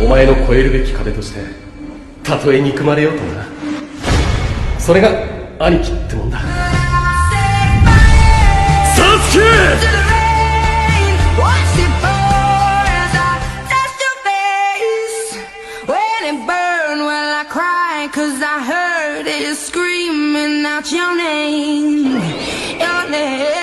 お前の越えるべき壁としてたとえ憎まれようとな。それが兄貴ってもんだ。サスケCause I heard it screaming out your name, your name.